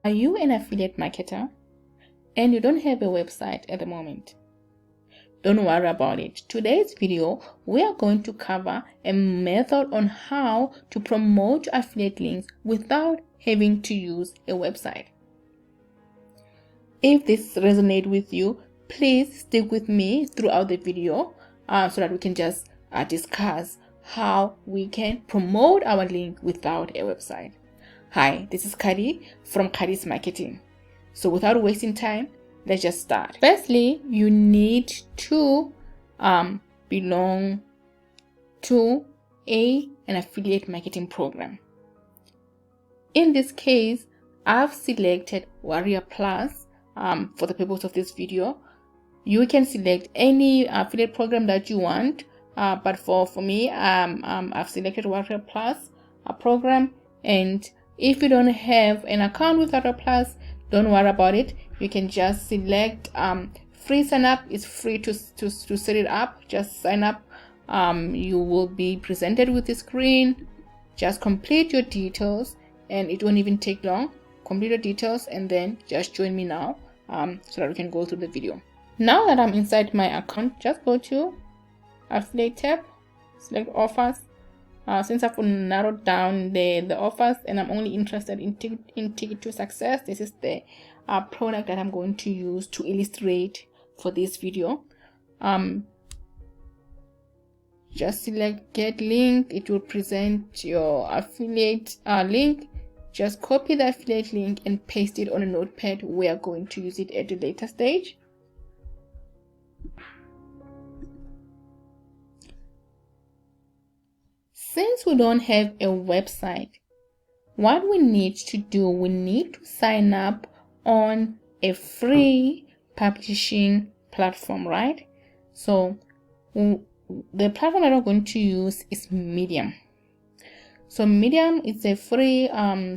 Are you an affiliate marketer and you don't have a website at the moment? Don't worry about it. Today's video, we are going to cover a method on how to promote affiliate links without having to use a website. If this resonates with you, please stick with me throughout the video so that we can just discuss how we can promote our link without a website. Hi, this is Kadi from Kadi's Marketing. So without wasting time, let's just start. Firstly, you need to belong to an affiliate marketing program. In this case, I've selected Warrior Plus for the purpose of this video. You can select any affiliate program that you want, but for me, I've selected Warrior Plus program. And if you don't have an account with Warrior Plus, don't worry about it. You can just select free sign up. It's free to set it up. Just sign up. You will be presented with the screen. Just complete your details and it won't even take long. Complete your details and then just join me now so that we can go through the video. Now that I'm inside my account, just go to affiliate tab, select offers. Since I've narrowed down the offers and I'm only interested in Ticket to Success, this is the product that I'm going to use to illustrate for this video. Just select get link. It will present your affiliate link. Just copy the affiliate link and paste it on a notepad. We are going to use it at a later stage. Since we don't have a website, what we need to do, we need to sign up on a free publishing platform, right? So the platform that I'm going to use is Medium. So Medium is a free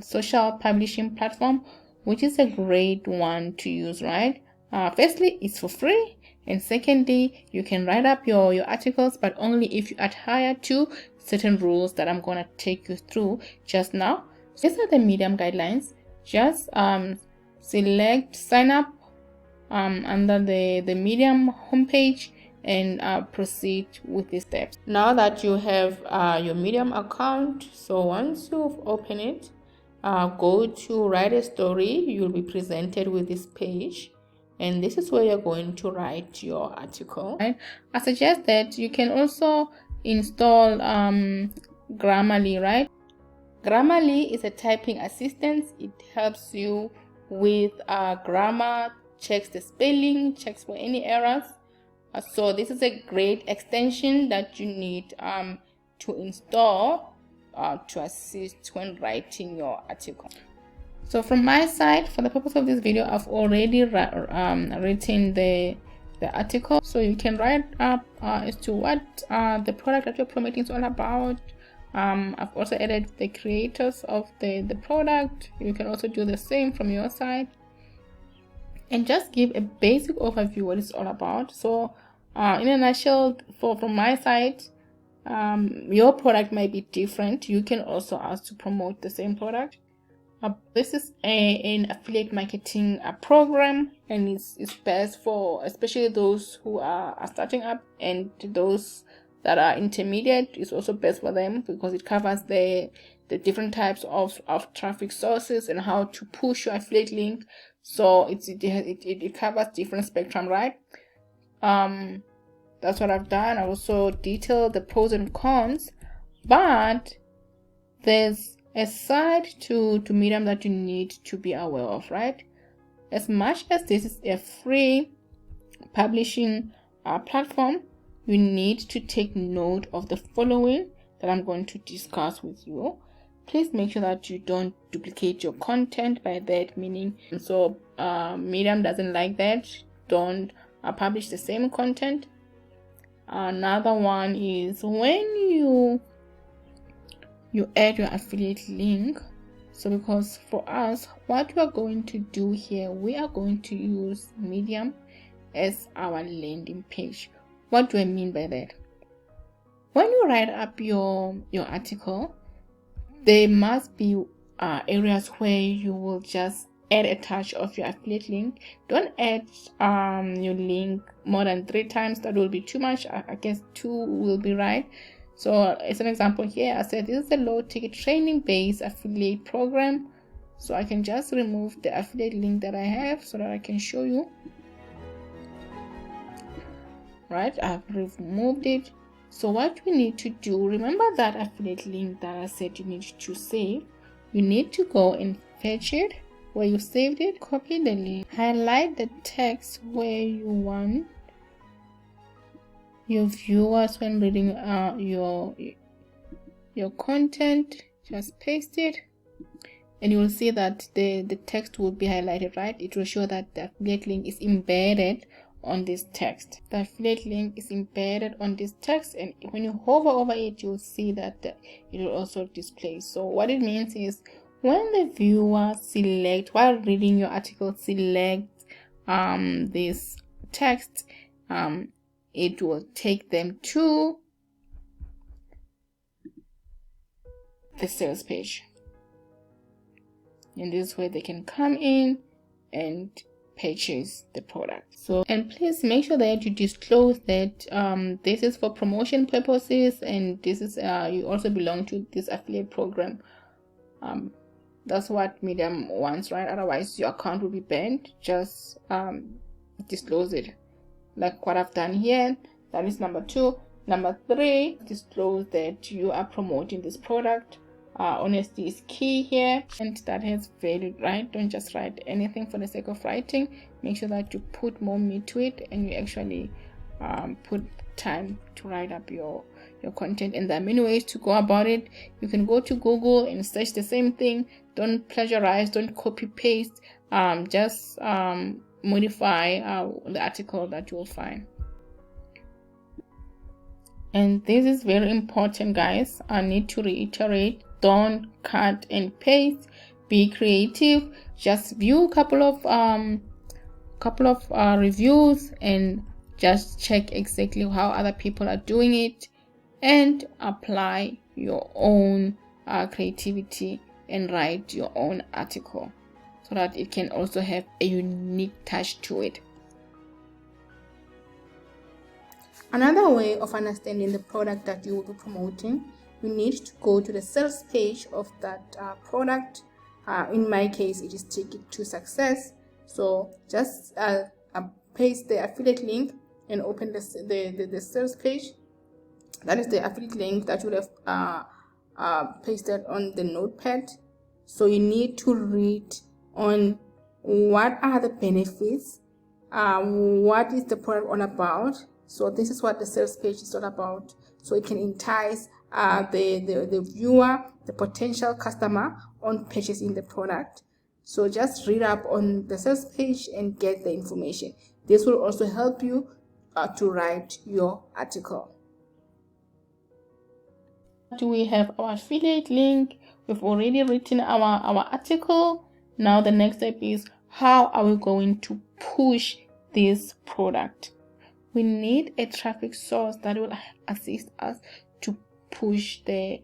social publishing platform, which is a great one to use, right? Firstly, it's for free. And secondly, you can write up your articles, but only if you adhere to certain rules that I'm going to take you through just now. These are the Medium guidelines. Just select sign up under the Medium homepage and proceed with the steps. Now that you have your Medium account, so once you've opened it, go to write a story. You'll be presented with this page. And this is where you're going to write your article. Right? I suggest that you can also install Grammarly, right? Grammarly is a typing assistant. It helps you with grammar, checks the spelling, checks for any errors. So this is a great extension that you need to install to assist when writing your article. So from my side, for the purpose of this video, I've already written the article. So you can write up as to what the product that you're promoting is all about. I've also added the creators of the product. You can also do the same from your side. And just give a basic overview what it's all about. So in a nutshell, from my side, your product might be different. You can also ask to promote the same product. This is an affiliate marketing program, and it's best for especially those who are starting up, and those that are intermediate. It's also best for them because it covers the different types of traffic sources and how to push your affiliate link. So it covers different spectrum, right? That's what I've done. I also detailed the pros and cons, but there's a side to Medium that you need to be aware of, right? As much as this is a free publishing platform, you need to take note of the following that I'm going to discuss with you. Please make sure that you don't duplicate your content. By that meaning, so Medium doesn't like that. Don't publish the same content. Another one is when you add your affiliate link. So because for us, what we are going to do here, we are going to use Medium as our landing page. What do I mean by that? When you write up your article, there must be areas where you will just add a touch of your affiliate link. Don't add your link more than 3 times. That will be too much. I guess 2 will be right. So as an example here, I said this is a low ticket training based affiliate program. So I can just remove the affiliate link that I have so that I can show you. Right, I've removed it. So what we need to do, remember that affiliate link that I said you need to save. You need to go and fetch it where you saved it, copy the link, highlight the text where you want your viewers when reading your content, just paste it, and you will see that the text will be highlighted, right? It will show that the affiliate link is embedded on this text. The affiliate link is embedded on this text, and when you hover over it, you'll see that it will also display. So what it means is when the viewer select, while reading your article, select this text, it will take them to the sales page. In this way, they can come in and purchase the product. So, and please make sure that you disclose that this is for promotion purposes, and this is you also belong to this affiliate program. That's what Medium wants, right? Otherwise your account will be banned. Just disclose it, like what I've done here. That is number 2. Number 3, disclose that you are promoting this product. Honesty is key here, and that has value, right? Don't just write anything for the sake of writing. Make sure that you put more meat to it, and you actually put time to write up your content. And there are many ways to go about it. You can go to Google and search the same thing. Don't plagiarize, don't copy paste, just modify the article that you will find. And this is very important, guys. I need to reiterate, don't cut and paste. Be creative. Just view a couple of reviews and just check exactly how other people are doing it, and apply your own creativity and write your own article so that it can also have a unique touch to it. Another way of understanding the product that you will be promoting, you need to go to the sales page of that product. In my case, it is Ticket to Success. So just paste the affiliate link and open the sales page. That is the affiliate link that you would have pasted on the notepad. So you need to read on what are the benefits, what is the product all about. So this is what the sales page is all about. So it can entice the viewer, the potential customer, on purchasing the product. So just read up on the sales page and get the information. This will also help you to write your article. We have our affiliate link. We've already written our article. Now the next step is, how are we going to push this product? We need a traffic source that will assist us to push the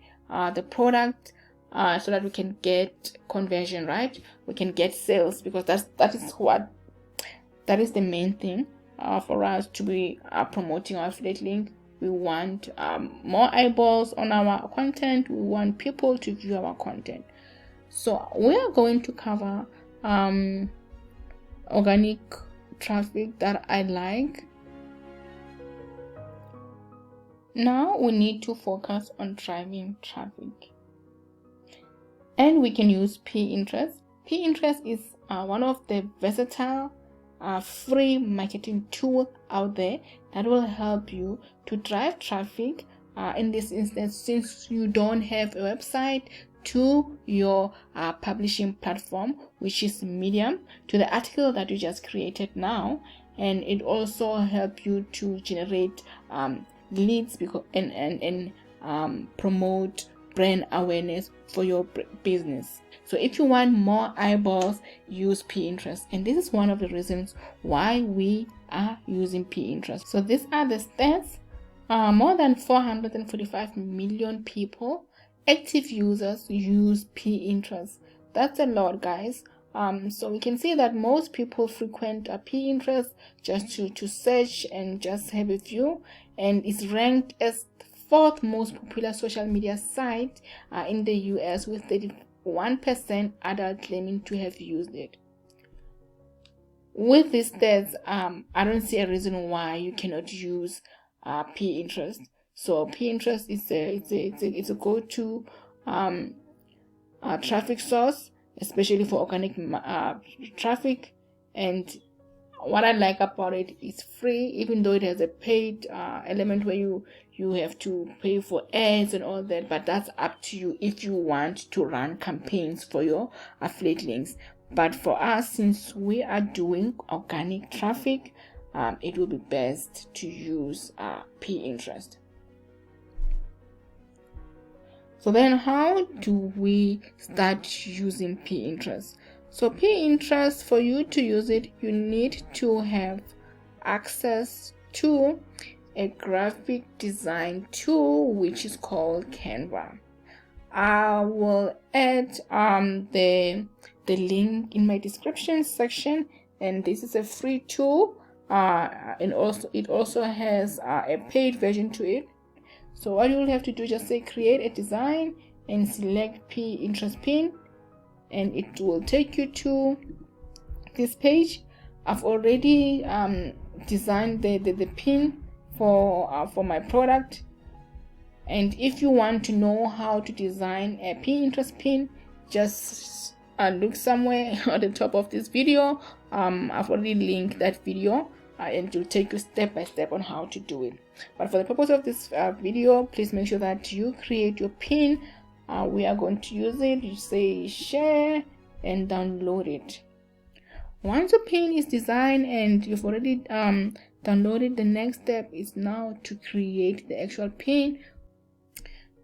product so that we can get conversion, right? We can get sales, because that is the main thing for us to be promoting our affiliate link. We want more eyeballs on our content. We want people to view our content. So we are going to cover organic traffic that I like. Now we need to focus on driving traffic, and we can use Pinterest. Pinterest is one of the versatile free marketing tool out there that will help you to drive traffic. In this instance, since you don't have a website, to your publishing platform, which is Medium, to the article that you just created now, and it also help you to generate leads and promote brand awareness for your business. So if you want more eyeballs, use Pinterest, and this is one of the reasons why we are using Pinterest. So these are the stats. More than 445 million people, active users, use Pinterest. That's a lot, guys. So we can see that most people frequent Pinterest just to search and just have a view, and it's ranked as the fourth most popular social media site in the US, with 31% adults claiming to have used it. With these stats, I don't see a reason why you cannot use Pinterest. So Pinterest is it's a go-to traffic source, especially for organic traffic. And what I like about it, it's free, even though it has a paid element where you have to pay for ads and all that, but that's up to you if you want to run campaigns for your affiliate links. But for us, since we are doing organic traffic, it will be best to use Pinterest. So then how do we start using Pinterest? So Pinterest, for you to use it, you need to have access to a graphic design tool which is called Canva. I will add the link in my description section, and this is a free tool, and it also has a paid version to it. So what you will have to do, just say create a design and select Pinterest pin, and it will take you to this page. I've already designed the pin for my product, and if you want to know how to design a Pinterest pin, just look somewhere at the top of this video. I've already linked that video, and it will take you step by step on how to do it. But for the purpose of this video, please make sure that you create your pin. We are going to use it. You say share and download it. Once your pin is designed and you've already downloaded, the next step is now to create the actual pin.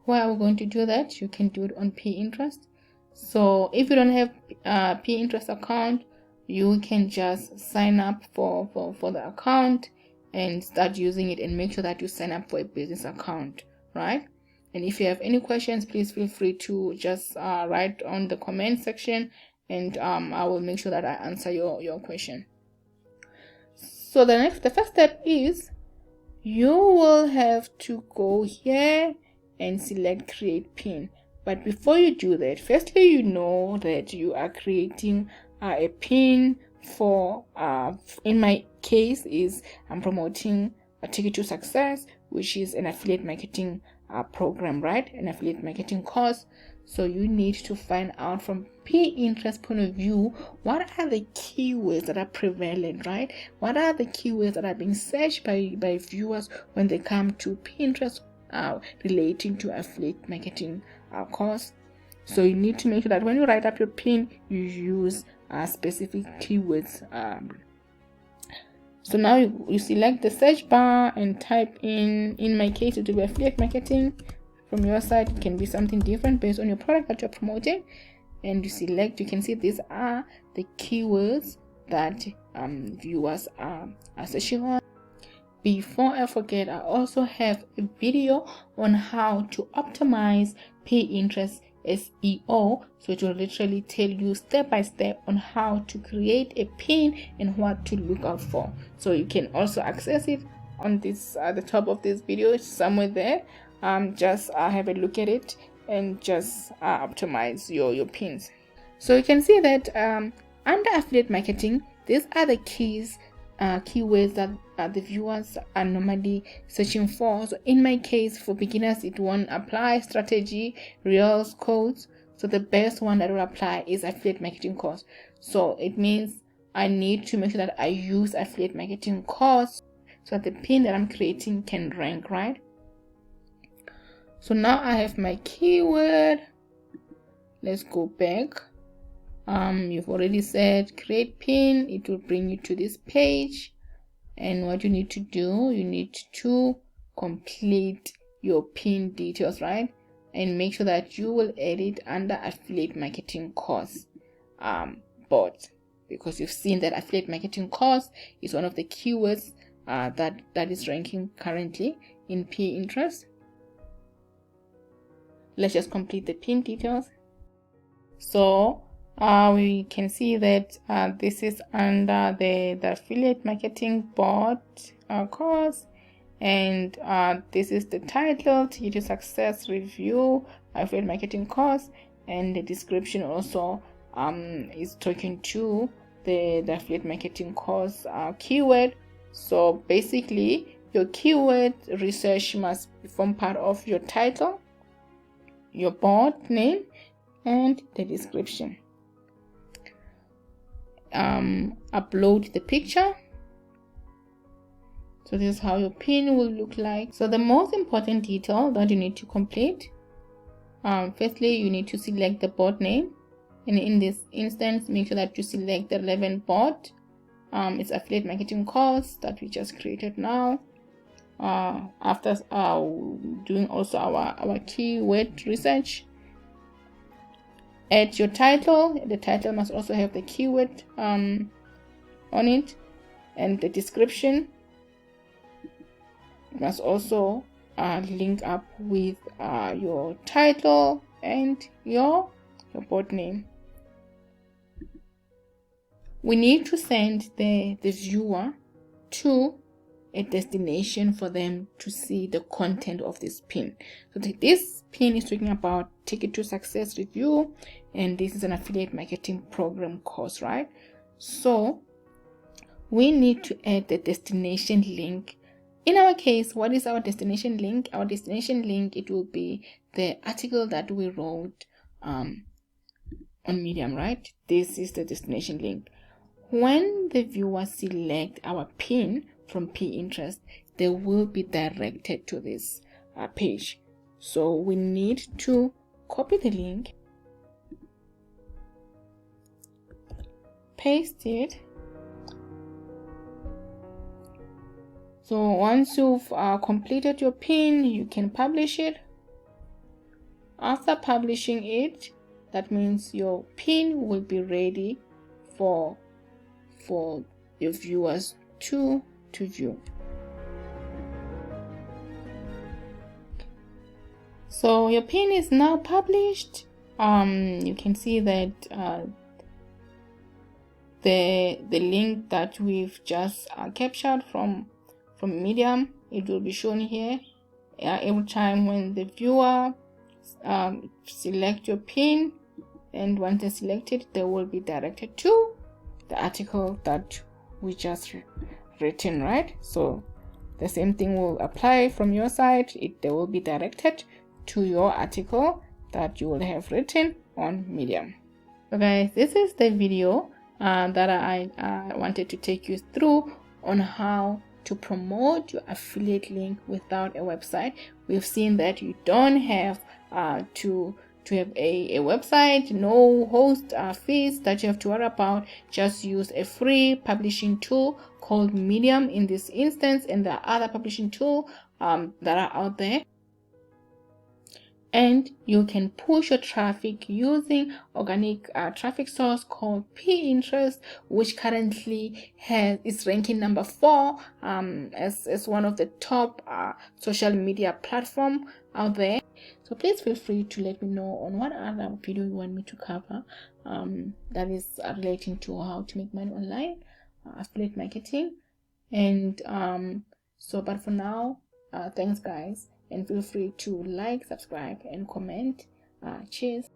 Why are we going to do that? You can do it on Pinterest. So if you don't have a Pinterest account, you can just sign up for the account and start using it, and make sure that you sign up for a business account, right? And if you have any questions, please feel free to just write on the comment section, and I will make sure that I answer your question. So the first step is you will have to go here and select create pin. But before you do that, firstly, you know that you are creating a pin for in my case is I'm promoting a Ticket to Success, which is an affiliate marketing program, right? An affiliate marketing course. So you need to find out from Pinterest point of view, what are the keywords that are prevalent, right? What are the keywords that are being searched by viewers when they come to Pinterest relating to affiliate marketing course? So you need to make sure that when you write up your pin, you use specific keywords. So now you select the search bar and type in my case it will be affiliate marketing. From your side, it can be something different based on your product that you're promoting, and you select. You can see these are the keywords that viewers are searching on. Before I forget, I also have a video on how to optimize Pinterest SEO, so it will literally tell you step by step on how to create a pin and what to look out for. So you can also access it on this at the top of this video, somewhere there. Just have a look at it and just optimize your pins. So you can see that under affiliate marketing, these are the keywords that the viewers are normally searching for. So in my case, for beginners, it won't apply. Strategy, reels, codes. So the best one that will apply is affiliate marketing course. So it means I need to make sure that I use affiliate marketing course so that the pin that I'm creating can rank, right? So now I have my keyword. Let's go back. You've already said create pin. It will bring you to this page, and what you need to do, you need to complete your pin details, right? And make sure that you will edit under affiliate marketing course bot, because you've seen that affiliate marketing course is one of the keywords that is ranking currently in Pinterest. Let's just complete the pin details. So we can see that this is under the affiliate marketing board course, and this is the title, Ticket to Success Review Affiliate Marketing course, and the description also is talking to the affiliate marketing course keyword. So basically your keyword research must form part of your title, your board name, and the description. Upload the picture. So this is how your pin will look like. So the most important detail that you need to complete, firstly you need to select the board name, and in this instance make sure that you select the relevant board. It's affiliate marketing course that we just created now. After doing also our keyword research, add your title. The title must also have the keyword on it, and the description must also link up with your title and your board name. We need to send the viewer to a destination for them to see the content of this pin. So this pin is talking about Ticket to Success Review, and this is an affiliate marketing program course, right? So we need to add the destination link. In our case, what is our destination link? Our destination link, it will be the article that we wrote on Medium, right? This is the destination link. When the viewer select our pin from Pinterest, they will be directed to this page. So we need to copy the link, paste it. So once you've completed your pin, you can publish it. After publishing it, that means your pin will be ready for your viewers to view. So your pin is now published. You can see that the link that we've just captured from Medium, it will be shown here every time when the viewer select your pin, and once they select it, they will be directed to the article that we just written, right? So the same thing will apply from your side. They will be directed to your article that you will have written on Medium. So guys, this is the video that I wanted to take you through on how to promote your affiliate link without a website. We've seen that you don't have to have a website, no host fees that you have to worry about. Just use a free publishing tool called Medium in this instance, and there are other publishing tools that are out there. And you can push your traffic using organic traffic source called Pinterest, which currently is ranking number 4 as one of the top social media platform out there. So please feel free to let me know on what other video you want me to cover that is relating to how to make money online, affiliate marketing. And but for now, thanks guys, and feel free to like, subscribe, and comment. Cheers.